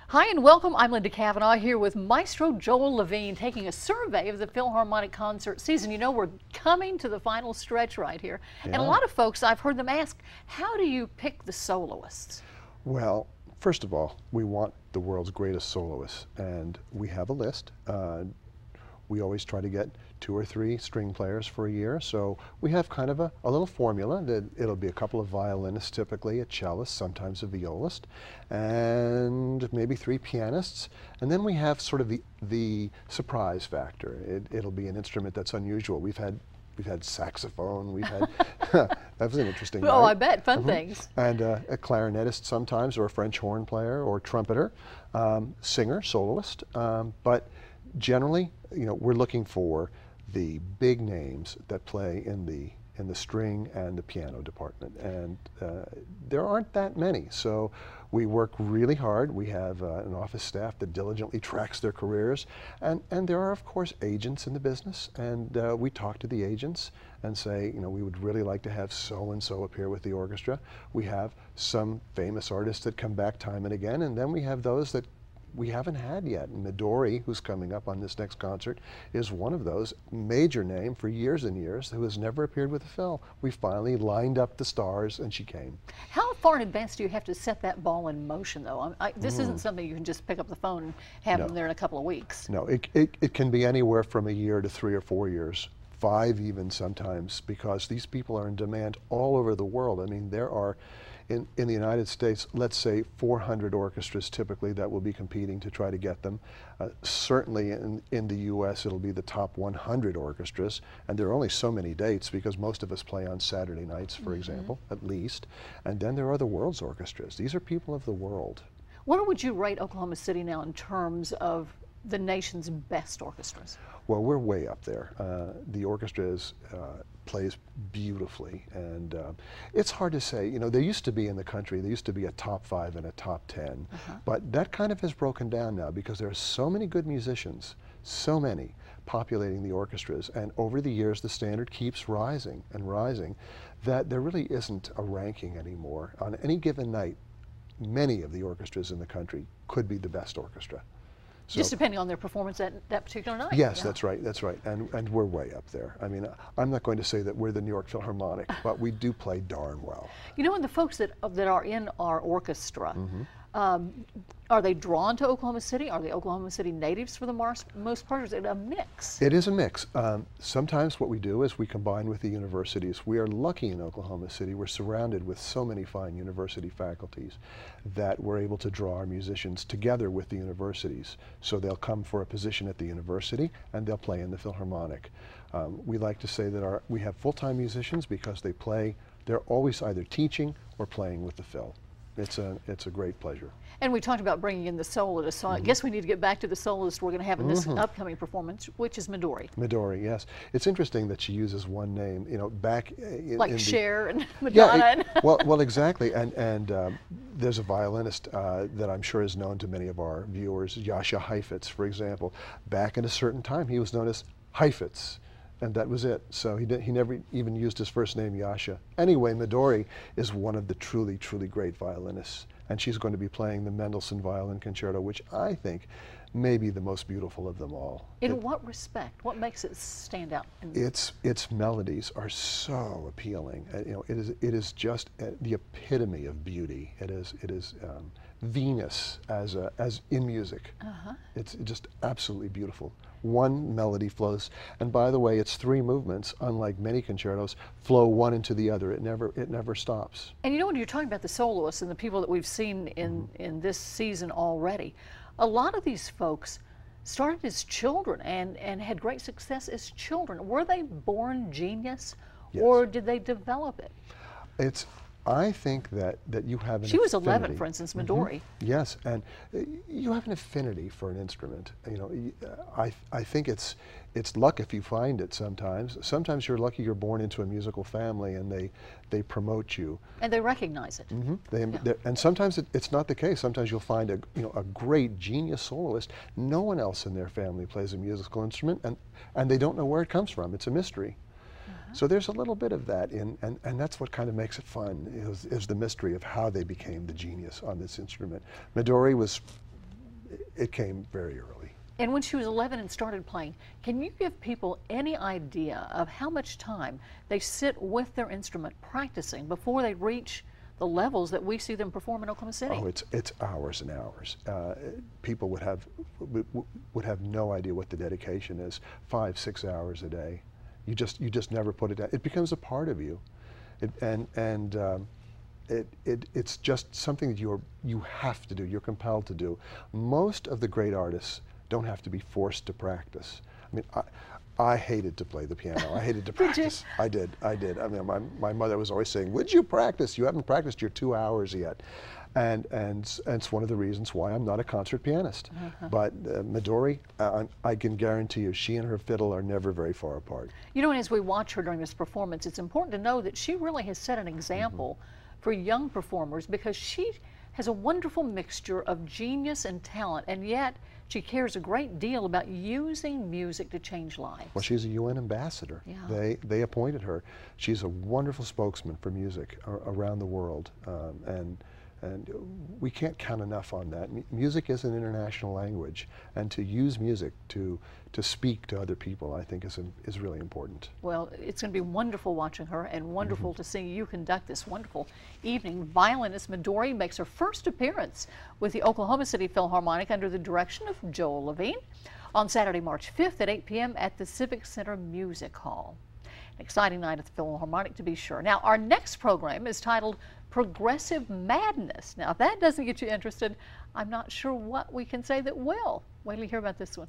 Hi and welcome. I'm Linda Cavanaugh here with Maestro Joel Levine taking a survey of the Philharmonic concert season. You know, we're coming to the final stretch right here. Yeah. And a lot of folks, I've heard them ask, how do you pick the soloists? Well, first of all, we want the world's greatest soloists, and we have a list. We always try to get 2 or 3 string players for a year, so we have kind of a little formula that it'll be a couple of violinists, typically a cellist, sometimes a violist, and maybe 3 pianists, and then we have sort of the surprise factor. It'll be an instrument that's unusual. We've had saxophone, we've had, that was an interesting Oh, night. I bet, fun things. And a clarinetist sometimes, or a French horn player, or trumpeter, singer, soloist. But generally, you know, we're looking for the big names that play in the string and the piano department, and there aren't that many. So we work really hard. We have an office staff that diligently tracks their careers, and there are, of course, agents in the business, and we talk to the agents and say, you know, we would really like to have so-and-so appear with the orchestra. We have some famous artists that come back time and again, and then we have those that we haven't had yet. Midori, who's coming up on this next concert, is one of those, major name for years and years, who has never appeared with a Phil. We finally lined up the stars and she came. How far in advance do you have to set that ball in motion, though? This isn't something you can just pick up the phone and have them there in a couple of weeks. No, it can be anywhere from a year to 3 or 4 years. 5 even sometimes, because these people are in demand all over the world. I mean, there are, in the United States, let's say 400 orchestras typically that will be competing to try to get them. Certainly in the US it'll be the top 100 orchestras, and there are only so many dates because most of us play on Saturday nights, for example, at least. And then there are the world's orchestras. These are people of the world. Where would you rate Oklahoma City now in terms of the nation's best orchestras? Well, we're way up there. The orchestra plays beautifully, and it's hard to say. You know, there used to be in the country, there used to be a top 5 and a top 10, but that kind of has broken down now because there are so many good musicians, so many, populating the orchestras, and over the years the standard keeps rising and rising, that there really isn't a ranking anymore. On any given night, many of the orchestras in the country could be the best orchestra. So, just depending on their performance that particular night. yes, yeah. that's right, and we're way up there. I mean, I'm not going to say that we're the New York Philharmonic, but we do play darn well. You know, and the folks that are in our orchestra, are they drawn to Oklahoma City? Are they Oklahoma City natives for the most part, or is it a mix? It is a mix. Sometimes what we do is we combine with the universities. We are lucky in Oklahoma City. We're surrounded with so many fine university faculties that we're able to draw our musicians together with the universities. So they'll come for a position at the university and they'll play in the Philharmonic. We like to say that we have full-time musicians because they're always either teaching or playing with the Phil. It's a great pleasure. And we talked about bringing in the soloist, so I guess we need to get back to the soloist we're going to have in this upcoming performance, which is Midori. Midori, yes. It's interesting that she uses one name, you know, back like Cher and Madonna. Yeah, well, exactly. And there's a violinist that I'm sure is known to many of our viewers, Jascha Heifetz, for example. Back in a certain time, he was known as Heifetz. And that was it. So he never even used his first name, Jascha. Anyway, Midori is one of the truly, truly great violinists. And she's going to be playing the Mendelssohn Violin Concerto, which I think may be the most beautiful of them all. In what respect? What makes it stand out? Its melodies are so appealing. You know, it is just the epitome of beauty. It is Venus as in music. It's just absolutely beautiful. One melody flows, and by the way, it's 3 movements, unlike many concertos, flow one into the other. It never stops. And you know, when you're talking about the soloists and the people that we've seen in this season already, a lot of these folks started as children and had great success as children. Were they born genius, or did they develop it? I think that you have an She was affinity. 11, for instance, Midori. Yes, and you have an affinity for an instrument. You know, I think it's luck if you find it sometimes. Sometimes you're lucky you're born into a musical family and they promote you. And they recognize it. And sometimes it's not the case. Sometimes you'll find a great genius soloist. No one else in their family plays a musical instrument, and they don't know where it comes from. It's a mystery. So there's a little bit of that, and that's what kind of makes it fun, is the mystery of how they became the genius on this instrument. Midori was it came very early. And when she was 11 and started playing, can you give people any idea of how much time they sit with their instrument practicing before they reach the levels that we see them perform in Oklahoma City? Oh, it's hours and hours. People would have no idea what the dedication is. 5, 6 hours a day. You just never put it down. It becomes a part of you, it's just something that you have to do. You're compelled to do. Most of the great artists don't have to be forced to practice. I mean, I hated to play the piano. I hated to practice. I did. I mean, my mother was always saying, "Would you practice? You haven't practiced your 2 hours yet." And it's one of the reasons why I'm not a concert pianist. But Midori, I can guarantee you, she and her fiddle are never very far apart. You know, and as we watch her during this performance, it's important to know that she really has set an example for young performers, because she has a wonderful mixture of genius and talent, and yet she cares a great deal about using music to change lives. Well, she's a UN ambassador. Yeah. They appointed her. She's a wonderful spokesman for music around the world, and we can't count enough on that. Music is an international language, and to use music to speak to other people, I think, is really important. Well, it's going to be wonderful watching her, and wonderful to see you conduct this wonderful evening. Violinist Midori makes her first appearance with the Oklahoma City Philharmonic under the direction of Joel Levine on Saturday, March 5th at 8 p.m. at the Civic Center Music Hall. An exciting night at the Philharmonic, to be sure. Now, our next program is titled Progressive Madness. Now, if that doesn't get you interested, I'm not sure what we can say that will. Wait till you hear about this one.